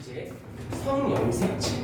이제 성염색체에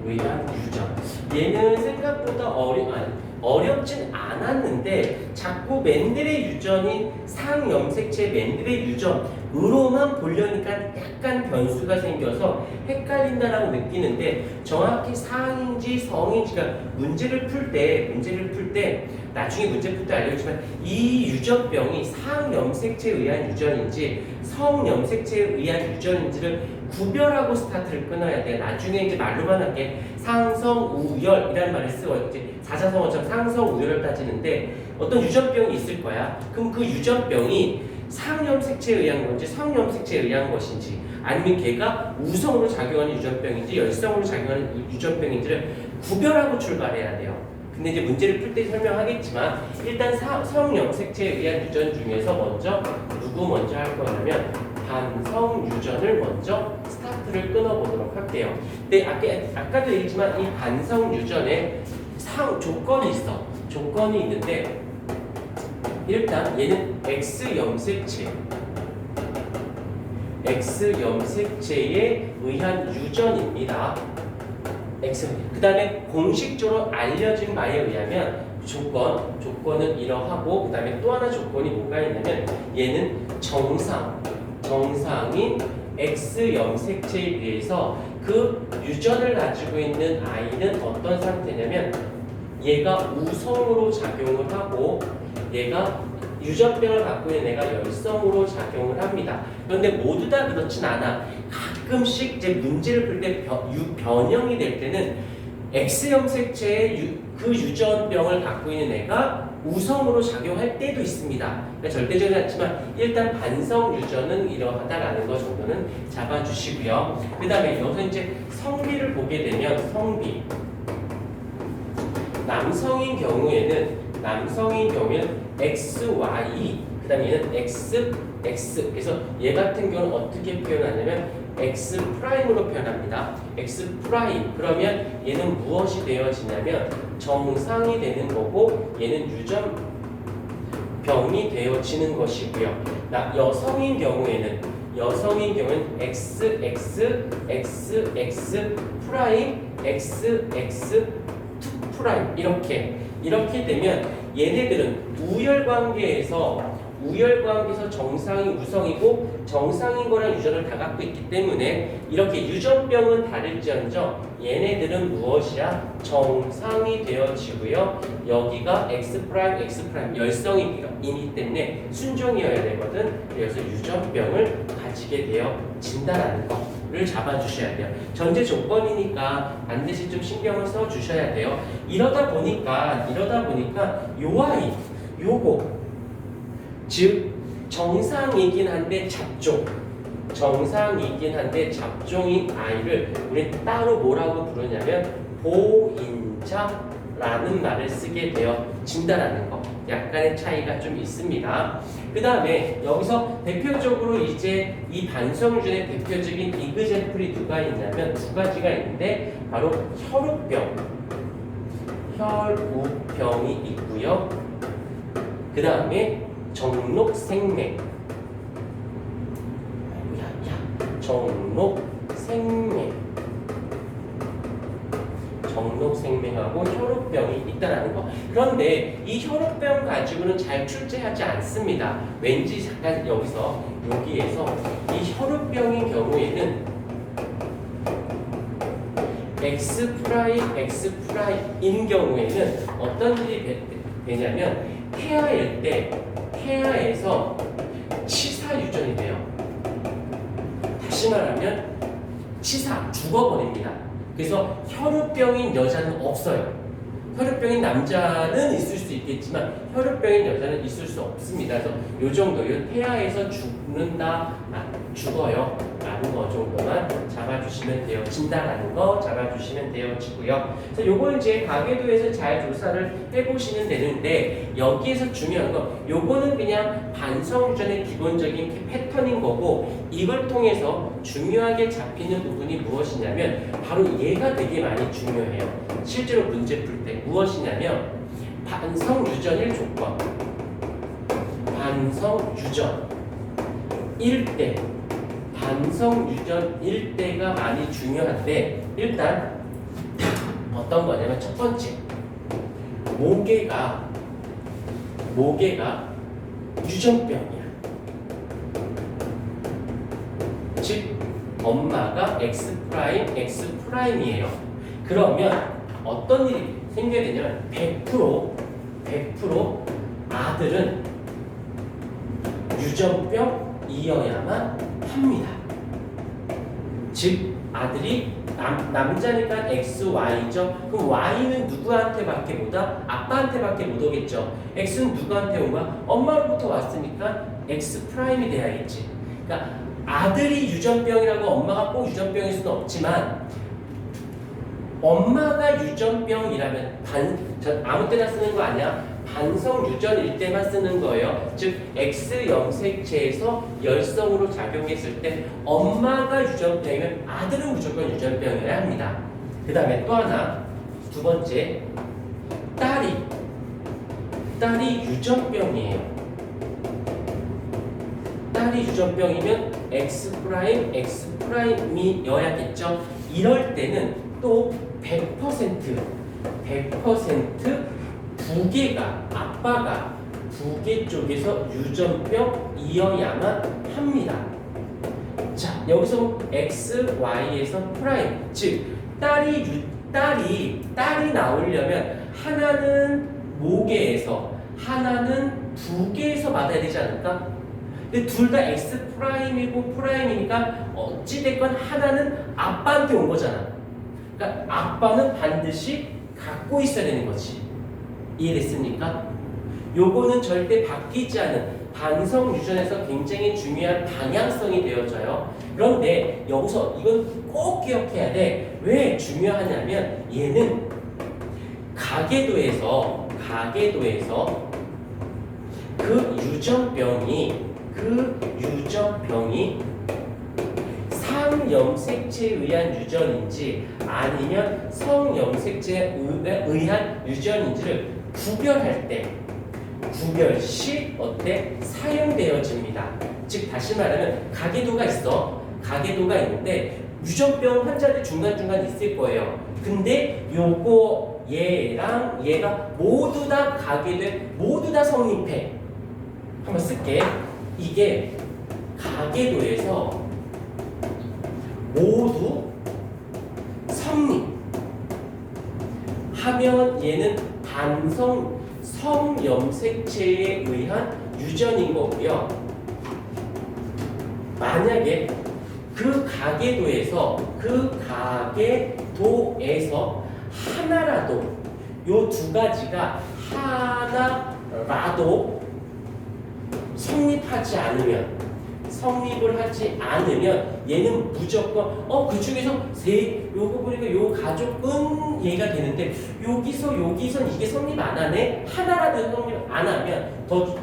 의한 유전. 얘는 생각보다 어렵진 않았는데 자꾸 맨델의 유전인 상염색체 맨델의 유전으로만 보려니까 약간 변수가 생겨서 헷갈린다라고 느끼는데, 정확히 상인지 성인지가 문제를 풀 때 나중에 문제 풀 때 알려주지만, 이 유전병이 상염색체에 의한 유전인지 성염색체에 의한 유전인지를 구별하고 스타트를 끊어야 돼. 나중에 이제 말로만 할게. 상성우열이라는 말을 쓰고 이제 사자성어처럼 상성우열을 따지는데, 어떤 유전병이 있을 거야. 그럼 그 유전병이 상염색체에 의한 건지 성염색체에 의한 것인지, 아니면 걔가 우성으로 작용하는 유전병인지 열성으로 작용하는 유전병인지를 구별하고 출발해야 돼요. 근데 이제 문제를 풀 때 설명하겠지만, 일단 성염색체에 의한 유전 중에서 먼저 누구 먼저 할 거냐면 반성 유전을 먼저 스타트를 끊어보도록 할게요. 근데 아까도 얘기했지만 이 반성 유전에 조건이 있어. 조건이 있는데, 일단 얘는 X염색체에 의한 유전입니다. 그 다음에 공식적으로 알려진 바에 의하면 조건은 이러하고, 그 다음에 또 하나 조건이 뭐가 있냐면, 얘는 정상인 X염색체에 비해서 그 유전을 가지고 있는 아이는 어떤 상태냐면, 얘가 우성으로 작용을 하고 얘가 유전병을 갖고 있는 애가 열성으로 작용을 합니다. 그런데 모두 다 그렇진 않아. 가끔씩 이제 문제를 풀 때 변형이 될 때는 X염색체의 그 유전병을 갖고 있는 애가 우성으로 작용할 때도 있습니다. 그러니까 절대적이지 않지만 일단 반성 유전은 이러하다라는 것 정도는 잡아주시고요. 그 다음에 여기서 이제 성비를 보게 되면, 성비 남성인 경우에는 XY, 그 다음에 얘는 XX. 그래서 얘 같은 경우는 어떻게 표현하냐면 X'으로 표현합니다. X'. 그러면 얘는 무엇이 되어지냐면 정상이 되는 거고, 얘는 유전병이 되어지는 것이고요. 여성인 경우에는 XX, 이렇게 되면 얘네들은 우열관계에서 정상이 우성이고 정상인 거랑 유전을 다 갖고 있기 때문에, 이렇게 유전병은 다를지언정 얘네들은 무엇이야? 정상이 되어지고요. 여기가 X', 열성이기 때문에 순종이어야 되거든. 그래서 유전병을 가지게 되어진다라는 거를 잡아주셔야 돼요. 전제 조건이니까 반드시 좀 신경을 써주셔야 돼요. 이러다 보니까 요 아이, 요거 즉 정상이긴 한데 잡종인 아이를 우리 따로 뭐라고 부르냐면 보인자라는 말을 쓰게 되어진다라는 거. 약간의 차이가 좀 있습니다. 그 다음에 여기서 대표적으로 이제 이 반성유전의 대표적인 이그젠플이 누가 있냐면 두 가지가 있는데, 바로 혈우병이 있고요. 그 다음에 정록생명하고 혈우병이 있다라는 거. 그런데 이 혈우병 가지고는 잘 출제하지 않습니다. 왠지 잠깐 여기서 여기에서 이 혈우병인 경우에는 X'인 경우에는 어떤 일이 되냐면, 태아일 때 태아에서 치사 유전이 돼요. 다시 말하면 죽어버립니다. 그래서 혈우병인 여자는 없어요. 혈우병인 남자는 있을 수 있겠지만 혈우병인 여자는 있을 수 없습니다. 그래서 요 정도요, 태아에서 죽어요 라는 거 정도만 잡아주시면 되어진다라는 거 잡아주시면 되어지고요. 그래서 요거 이제 가계도에서 잘 조사를 해보시면 되는데, 여기에서 중요한 건 요거는 그냥 반성유전의 기본적인 패턴인 거고, 이걸 통해서 중요하게 잡히는 부분이 무엇이냐면 바로 얘가 되게 많이 중요해요. 실제로 문제 풀 때 무엇이냐면 반성유전일 조건, 반성 유전일 때, 반성 유전일 때가 많이 중요한데, 일단 어떤 거냐면 첫 번째, 모계가 유전병이야. 즉 엄마가 X'X'이에요. 그러면 어떤 일이 생겨야 되냐면 100% 아들은 유전병이어야만 합니다. 즉 아들이 남자니까 XY죠. 그럼 Y는 누구한테밖에 못 와? 아빠한테밖에 못 오겠죠. X는 누구한테 온 거야? 엄마로부터 왔으니까 X'이 돼야겠지. 그러니까 아들이 유전병이라고 엄마가 꼭 유전병일 수는 없지만, 엄마가 유전병이라면 아무 때나 쓰는 거 아니야. 반성 유전일 때만 쓰는 거예요. 즉 X 염색체에서 열성으로 작용했을 때 엄마가 유전병이면 아들은 무조건 유전병이어야 합니다. 그 다음에 또 하나, 두 번째, 딸이 유전병이에요. 딸이 유전병이면 X'X'이어야겠죠. 이럴 때는 또 100% 부계가, 아빠가 부계 쪽에서 유전병이어야만 합니다. 자, 여기서 X, Y에서 프라임, 즉 딸이 나오려면 하나는 모계에서 하나는 부계에서 받아야 되지 않을까? 근데 둘 다 X'이고 프라임이니까 어찌됐건 하나는 아빠한테 온 거잖아. 그러니까 아빠는 반드시 갖고 있어야 되는 거지. 이해됐습니까? 요거는 절대 바뀌지 않은 반성 유전에서 굉장히 중요한 방향성이 되어져요. 그런데 여기서 이건 꼭 기억해야 돼. 왜 중요하냐면 얘는 가계도에서 그 유전병이 상염색체에 의한 유전인지 아니면 성염색체에 의한 유전인지를 구별할 때, 구별 시 사용되어집니다. 즉 다시 말하면 가계도가 있는데 유전병 환자들 중간중간 있을 거예요. 근데 요거 얘랑 얘가 모두 다 가계돼, 모두 다 성립해. 한번 쓸게. 이게 가계도에서 모두 성립하면 얘는 반성 성염색체에 의한 유전인 거고요. 만약에 그 가계도에서 하나라도 요 두 가지가 하나라도 성립을 하지 않으면 얘는 무조건 그 중에서 요거 보니까 요 가족은 얘가 되는데 여기선 이게 성립 안 하네. 하나라도 성립 안 하면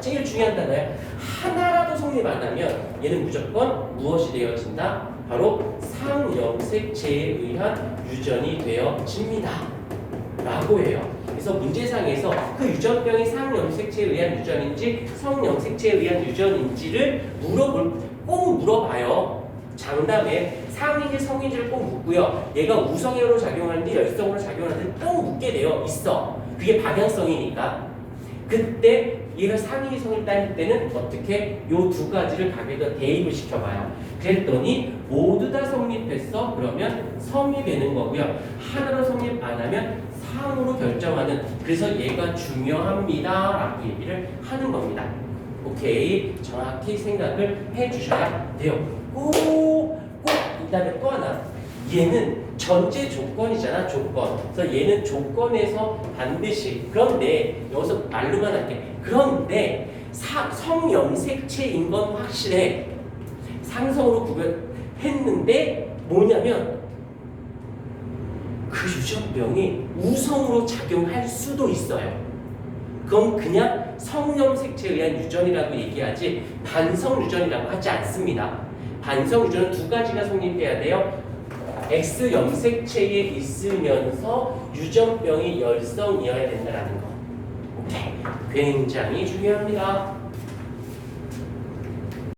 제일 중요한 단어야. 하나라도 성립 안 하면 얘는 무조건 무엇이 되어진다? 바로 상염색체에 의한 유전이 되어집니다. 라고 해요. 그래서 문제상에서 그 유전병이 상염색체에 의한 유전인지 성염색체에 의한 유전인지를 꼭 물어봐요. 장담에 상인지 성인지를 꼭 묻고요. 얘가 우성으로 작용하는지 열성으로 작용하는지 꼭 묻게 되어 있어. 그게 방향성이니까. 그때 얘가 상인이 성인 따질 때는 어떻게 요 두 가지를 가게에다 대입을 시켜봐요. 그랬더니 모두 다 성립했어. 그러면 성이 되는 거고요. 하나로 성립 안 하면 상으로 결정하는, 그래서 얘가 중요합니다 라고 얘기를 하는 겁니다. 오케이, 정확히 생각을 해주셔야 돼요. 꼭 그다음에 또 하나, 얘는 전제 조건이잖아. 조건. 그래서 얘는 조건에서 반드시, 그런데 여기서 말로만 할게. 그런데 성염색체인 건 확실해. 상성으로 구별했는데 뭐냐면 그 유전병이 우성으로 작용할 수도 있어요. 그건 그냥 성염색체에 의한 유전이라고 얘기하지 반성 유전이라고 하지 않습니다. 반성 유전은 두 가지가 성립해야 돼요. X 염색체에 있으면서 유전병이 열성이어야 된다는 거. 오케이. 굉장히 중요합니다.